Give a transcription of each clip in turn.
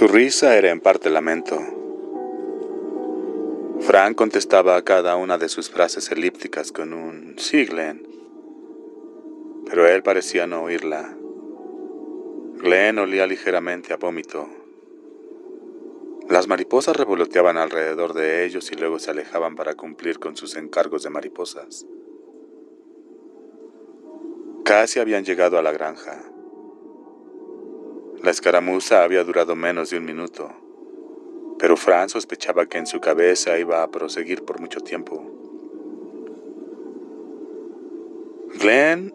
Su risa era en parte lamento. Frank contestaba a cada una de sus frases elípticas con un "sí, Glenn", pero él parecía no oírla. Glenn olía ligeramente a vómito. Las mariposas revoloteaban alrededor de ellos y luego se alejaban para cumplir con sus encargos de mariposas. Casi habían llegado a la granja. La escaramuza había durado menos de un minuto, pero Frank sospechaba que en su cabeza iba a proseguir por mucho tiempo. Glenn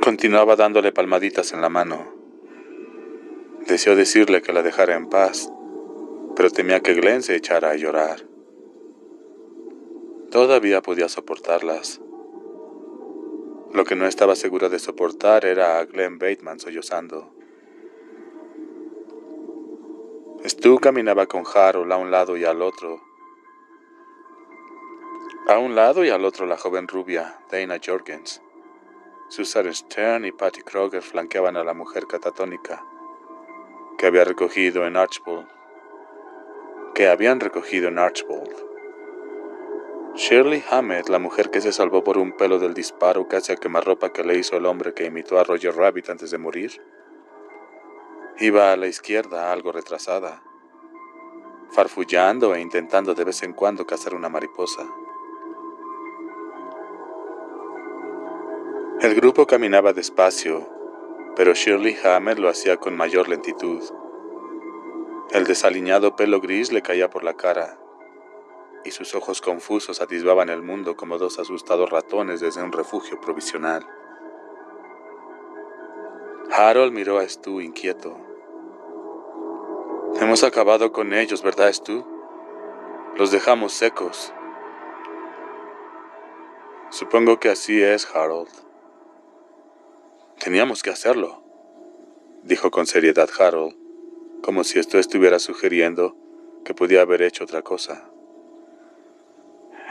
continuaba dándole palmaditas en la mano. Deseó decirle que la dejara en paz, pero temía que Glenn se echara a llorar. Todavía podía soportarlas. Lo que no estaba seguro de soportar era a Glenn Bateman sollozando. Stu caminaba con Harold a un lado y al otro. A un lado y al otro la joven rubia, Dana Jorgens. Susan Stern y Patty Kroger flanqueaban a la mujer catatónica que habían recogido en Archbold. Shirley Hammett, la mujer que se salvó por un pelo del disparo casi a quemarropa que le hizo el hombre que imitó a Roger Rabbit antes de morir, iba a la izquierda, algo retrasada, farfullando e intentando de vez en cuando cazar una mariposa. El grupo caminaba despacio, pero Shirley Hammett lo hacía con mayor lentitud. El desaliñado pelo gris le caía por la cara, y sus ojos confusos atisbaban el mundo como dos asustados ratones desde un refugio provisional. Harold miró a Stu inquieto. «Hemos acabado con ellos, ¿verdad, Stu? Los dejamos secos». «Supongo que así es, Harold». «Teníamos que hacerlo», dijo con seriedad Harold, como si esto estuviera sugiriendo que podía haber hecho otra cosa.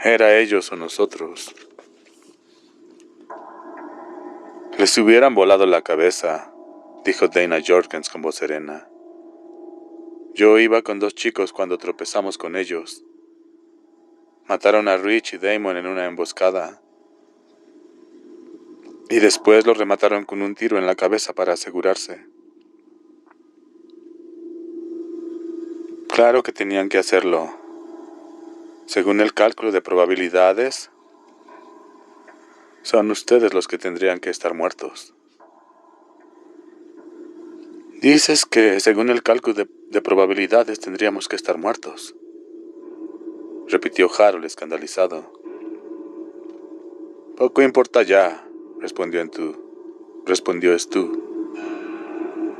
«Era ellos o nosotros». «Les hubieran volado la cabeza», dijo Dana Jorgens con voz serena. «Yo iba con 2 chicos cuando tropezamos con ellos. Mataron a Rich y Damon en una emboscada. Y después los remataron con un tiro en la cabeza para asegurarse». «Claro que tenían que hacerlo. Según el cálculo de probabilidades, son ustedes los que tendrían que estar muertos». «Dices que según el cálculo de probabilidades tendríamos que estar muertos», repitió Harold escandalizado. «Poco importa ya», respondió Stu.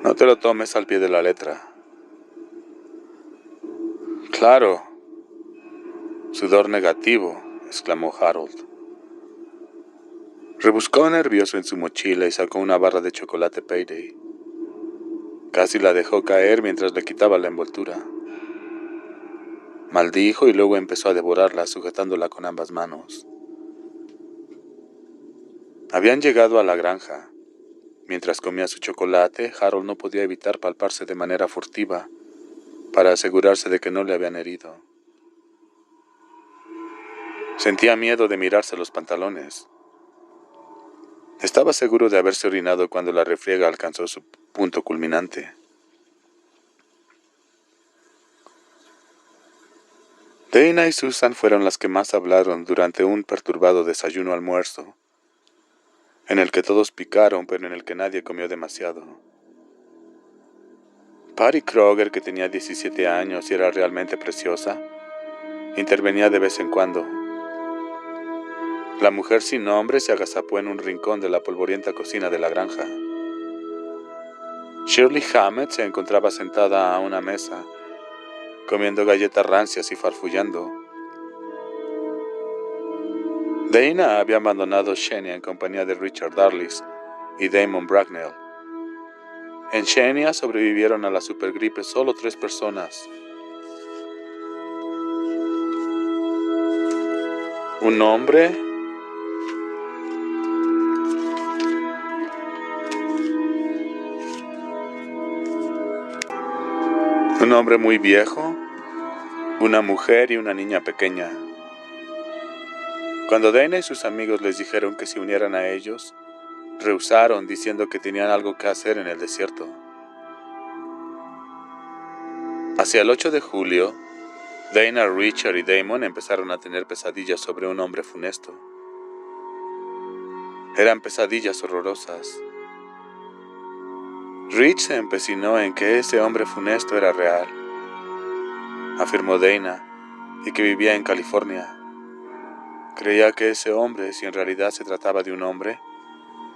«No te lo tomes al pie de la letra». «Claro. Sudor negativo», exclamó Harold. Rebuscó nervioso en su mochila y sacó una barra de chocolate Payday. Casi la dejó caer mientras le quitaba la envoltura. Maldijo y luego empezó a devorarla, sujetándola con ambas manos. Habían llegado a la granja. Mientras comía su chocolate, Harold no podía evitar palparse de manera furtiva para asegurarse de que no le habían herido. Sentía miedo de mirarse los pantalones. Estaba seguro de haberse orinado cuando la refriega alcanzó su punto culminante. Dana y Susan fueron las que más hablaron durante un perturbado desayuno-almuerzo, en el que todos picaron, pero en el que nadie comió demasiado. Patty Kroger, que tenía 17 años y era realmente preciosa, intervenía de vez en cuando. La mujer sin nombre se agazapó en un rincón de la polvorienta cocina de la granja. Shirley Hammett se encontraba sentada a una mesa, comiendo galletas rancias y farfullando. Dana había abandonado Xenia en compañía de Richard Darlis y Damon Bracknell. En Xenia sobrevivieron a la supergripe solo 3 personas. Un hombre, Un hombre muy viejo, una mujer y una niña pequeña. Cuando Dana y sus amigos les dijeron que se unieran a ellos, rehusaron diciendo que tenían algo que hacer en el desierto. Hacia el 8 de julio, Dana, Richard y Damon empezaron a tener pesadillas sobre un hombre funesto. Eran pesadillas horrorosas. Rich se empecinó en que ese hombre funesto era real, afirmó Dana, y que vivía en California. Creía que ese hombre, si en realidad se trataba de un hombre,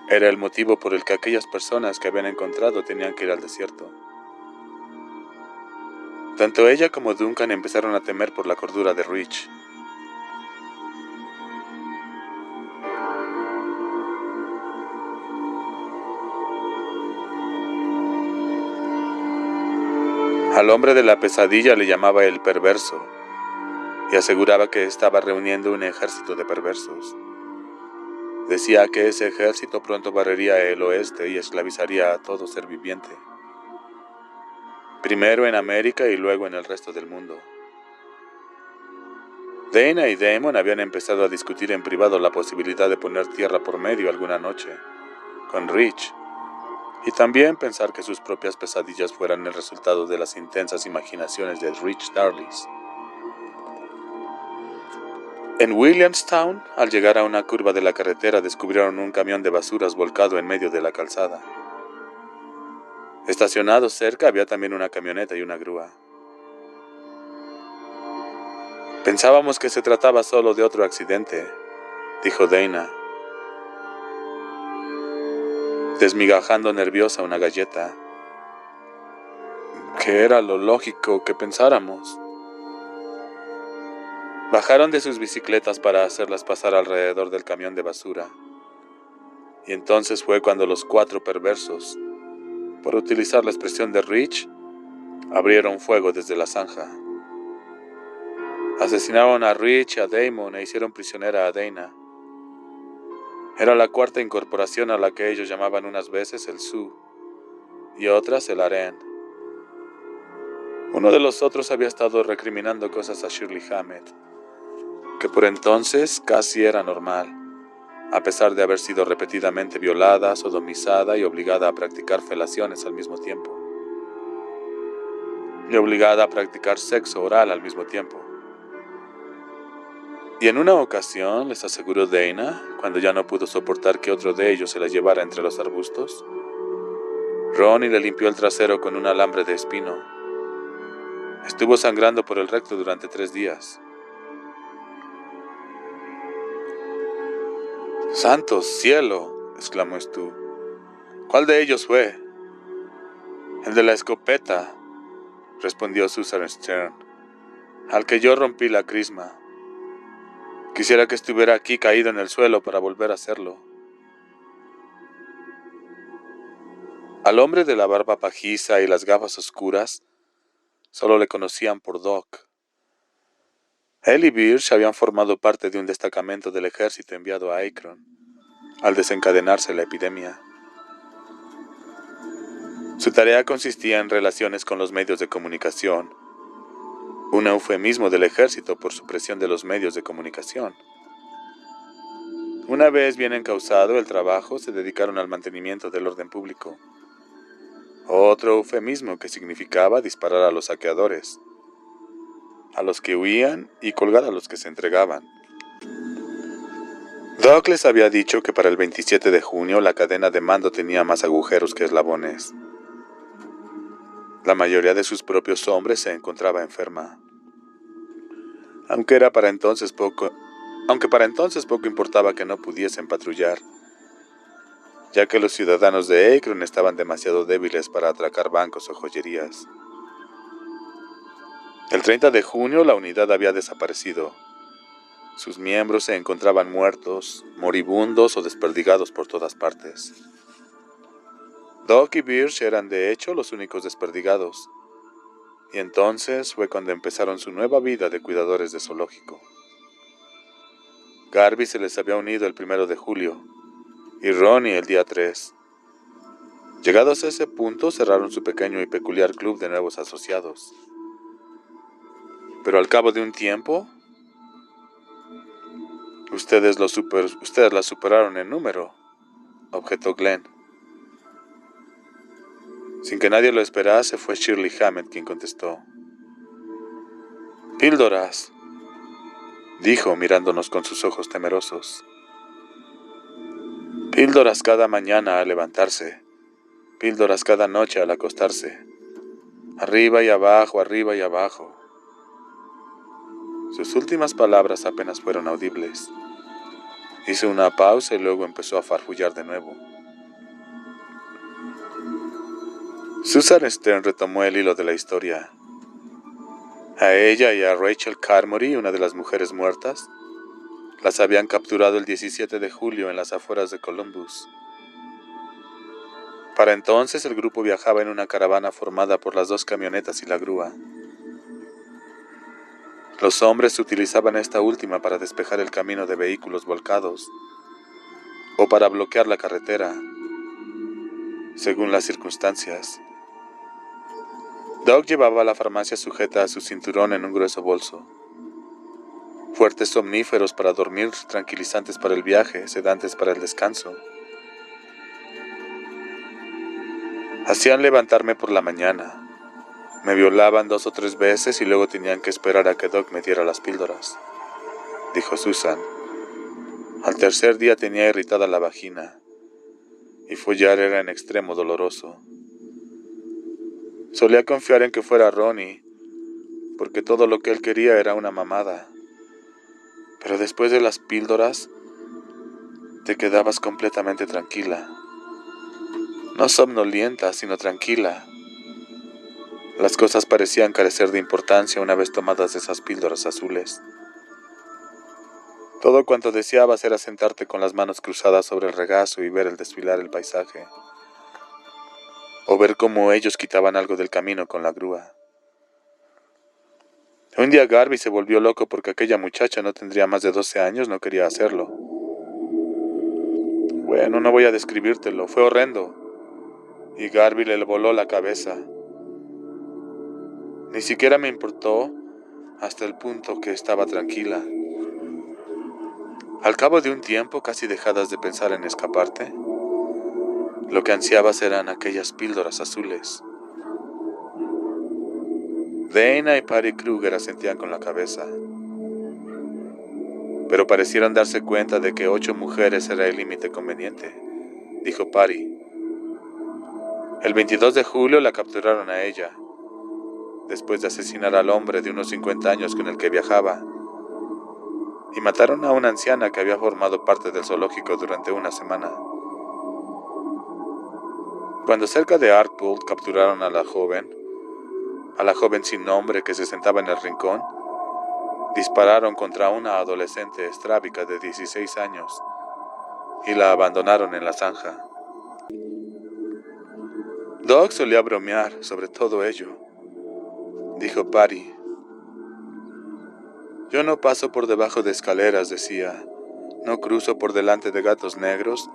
era el motivo por el que aquellas personas que habían encontrado tenían que ir al desierto. Tanto ella como Duncan empezaron a temer por la cordura de Rich. Al hombre de la pesadilla le llamaba el perverso y aseguraba que estaba reuniendo un ejército de perversos. Decía que ese ejército pronto barrería el oeste y esclavizaría a todo ser viviente, primero en América y luego en el resto del mundo. Dana y Damon habían empezado a discutir en privado la posibilidad de poner tierra por medio alguna noche con Rich, y también pensar que sus propias pesadillas fueran el resultado de las intensas imaginaciones de Rich Darlis. En Williamstown, al llegar a una curva de la carretera, descubrieron un camión de basuras volcado en medio de la calzada. Estacionado cerca había también una camioneta y una grúa. Pensábamos que se trataba solo de otro accidente, dijo Dana, desmigajando nerviosa una galleta, que era lo lógico que pensáramos. Bajaron de sus bicicletas para hacerlas pasar alrededor del camión de basura, y entonces fue cuando los 4 perversos, por utilizar la expresión de Rich, abrieron fuego desde la zanja. Asesinaron a Rich, a Damon e hicieron prisionera a Dana. Era la 4ª incorporación a la que ellos llamaban unas veces el Sioux y otras el Harén. Uno de los otros había estado recriminando cosas a Shirley Hammett, que por entonces casi era normal, a pesar de haber sido repetidamente violada, sodomizada y obligada a practicar felaciones al mismo tiempo. Y obligada a practicar sexo oral al mismo tiempo. Y en una ocasión, les aseguró Dana, cuando ya no pudo soportar que otro de ellos se la llevara entre los arbustos, Ronnie le limpió el trasero con un alambre de espino. Estuvo sangrando por el recto durante 3 días. ¡Santo cielo!, exclamó Stu. ¿Cuál de ellos fue? El de la escopeta, respondió Susan Stern, al que yo rompí la crisma. Quisiera que estuviera aquí caído en el suelo para volver a hacerlo. Al hombre de la barba pajiza y las gafas oscuras solo le conocían por Doc. Él y Birch habían formado parte de un destacamento del ejército enviado a Akron al desencadenarse la epidemia. Su tarea consistía en relaciones con los medios de comunicación, un eufemismo del ejército por supresión de los medios de comunicación. Una vez bien encauzado el trabajo, se dedicaron al mantenimiento del orden público. Otro eufemismo que significaba disparar a los saqueadores, a los que huían y colgar a los que se entregaban. Doc les había dicho que para el 27 de junio la cadena de mando tenía más agujeros que eslabones. La mayoría de sus propios hombres se encontraba enferma. Aunque para entonces poco importaba que no pudiesen patrullar, ya que los ciudadanos de Akron estaban demasiado débiles para atracar bancos o joyerías. El 30 de junio la unidad había desaparecido. Sus miembros se encontraban muertos, moribundos o desperdigados por todas partes. Doc y Birch eran de hecho los únicos desperdigados, y entonces fue cuando empezaron su nueva vida de cuidadores de zoológico. Garvey se les había unido el 1 de julio, y Ronnie el día 3. Llegados a ese punto, cerraron su pequeño y peculiar club de nuevos asociados. Pero al cabo de un tiempo, ustedes la superaron en número, objetó Glenn. Sin que nadie lo esperase, fue Shirley Hammett quien contestó. Píldoras, dijo mirándonos con sus ojos temerosos. Píldoras cada mañana al levantarse, píldoras cada noche al acostarse, arriba y abajo, arriba y abajo. Sus últimas palabras apenas fueron audibles. Hizo una pausa y luego empezó a farfullar de nuevo. Susan Stern retomó el hilo de la historia. A ella y a Rachel Carmody, una de las mujeres muertas, las habían capturado el 17 de julio en las afueras de Columbus. Para entonces el grupo viajaba en una caravana formada por las 2 camionetas y la grúa. Los hombres utilizaban esta última para despejar el camino de vehículos volcados o para bloquear la carretera, según las circunstancias. Doug llevaba la farmacia sujeta a su cinturón en un grueso bolso. Fuertes somníferos para dormir, tranquilizantes para el viaje, sedantes para el descanso. Hacían levantarme por la mañana. Me violaban 2 o 3 veces y luego tenían que esperar a que Doug me diera las píldoras, dijo Susan. Al tercer día tenía irritada la vagina y follar era en extremo doloroso. Solía confiar en que fuera Ronnie, porque todo lo que él quería era una mamada. Pero después de las píldoras, te quedabas completamente tranquila. No somnolienta, sino tranquila. Las cosas parecían carecer de importancia una vez tomadas esas píldoras azules. Todo cuanto deseabas era sentarte con las manos cruzadas sobre el regazo y ver el desfilar el paisaje. O ver cómo ellos quitaban algo del camino con la grúa. Un día Garvey se volvió loco porque aquella muchacha no tendría más de 12 años, no quería hacerlo. Bueno, no voy a describírtelo, fue horrendo. Y Garvey le voló la cabeza. Ni siquiera me importó hasta el punto que estaba tranquila. Al cabo de un tiempo, casi dejadas de pensar en escaparte, lo que ansiabas eran aquellas píldoras azules. Dana y Patty Kruger asentían con la cabeza, pero parecieron darse cuenta de que 8 mujeres era el límite conveniente, dijo Patty. El 22 de julio la capturaron a ella, después de asesinar al hombre de unos 50 años con el que viajaba, y mataron a una anciana que había formado parte del zoológico durante una semana. Cuando cerca de Arkpool capturaron a la joven sin nombre que se sentaba en el rincón, dispararon contra una adolescente estrábica de 16 años y la abandonaron en la zanja. Doug solía bromear sobre todo ello, dijo Patty. Yo no paso por debajo de escaleras, decía, no cruzo por delante de gatos negros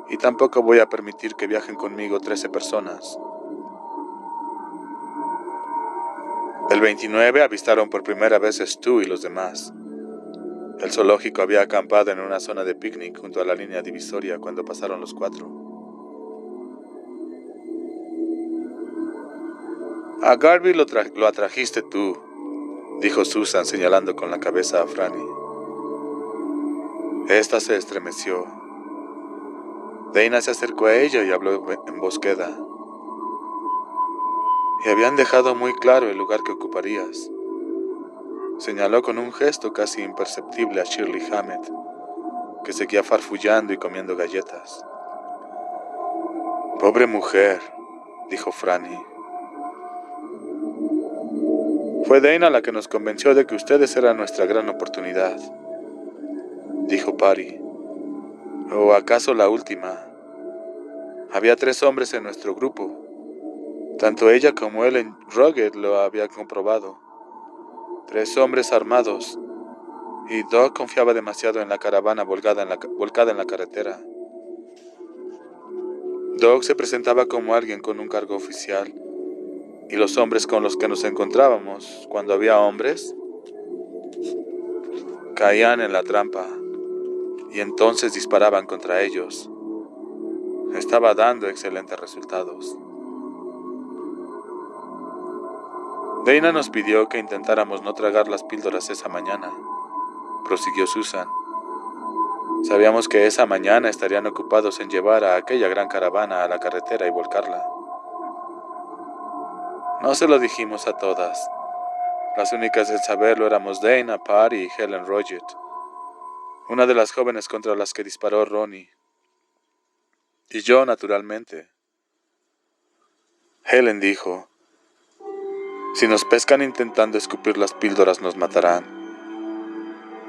y tampoco voy a permitir que viajen conmigo 13 personas. El 29 avistaron por primera vez a Stu y los demás. El zoológico había acampado en una zona de picnic junto a la línea divisoria cuando pasaron los 4. A Garvey lo atrajiste tú, dijo Susan señalando con la cabeza a Franny. Esta se estremeció. Dana se acercó a ella y habló en voz queda. Y habían dejado muy claro el lugar que ocuparías. Señaló con un gesto casi imperceptible a Shirley Hammett, que seguía farfullando y comiendo galletas. Pobre mujer, dijo Franny. Fue Dana la que nos convenció de que ustedes eran nuestra gran oportunidad, dijo Patty. ¿O acaso la última? Había 3 hombres en nuestro grupo. Tanto ella como él en Rugged lo había comprobado. 3 hombres armados. Y Doug confiaba demasiado en la caravana volcada en la carretera. Doug se presentaba como alguien con un cargo oficial, y los hombres con los que nos encontrábamos, cuando había hombres, caían en la trampa y entonces disparaban contra ellos. Estaba dando excelentes resultados. Dana nos pidió que intentáramos no tragar las píldoras esa mañana, prosiguió Susan. Sabíamos que esa mañana estarían ocupados en llevar a aquella gran caravana a la carretera y volcarla. No se lo dijimos a todas. Las únicas en saberlo éramos Dana, Patty y Helen Roget, una de las jóvenes contra las que disparó Ronnie. Y yo, naturalmente. Helen dijo: si nos pescan intentando escupir las píldoras nos matarán.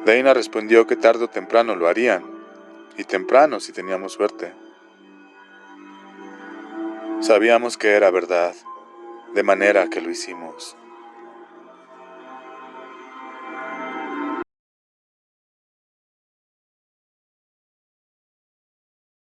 Dana respondió que tarde o temprano lo harían, y temprano si teníamos suerte. Sabíamos que era verdad, de manera que lo hicimos.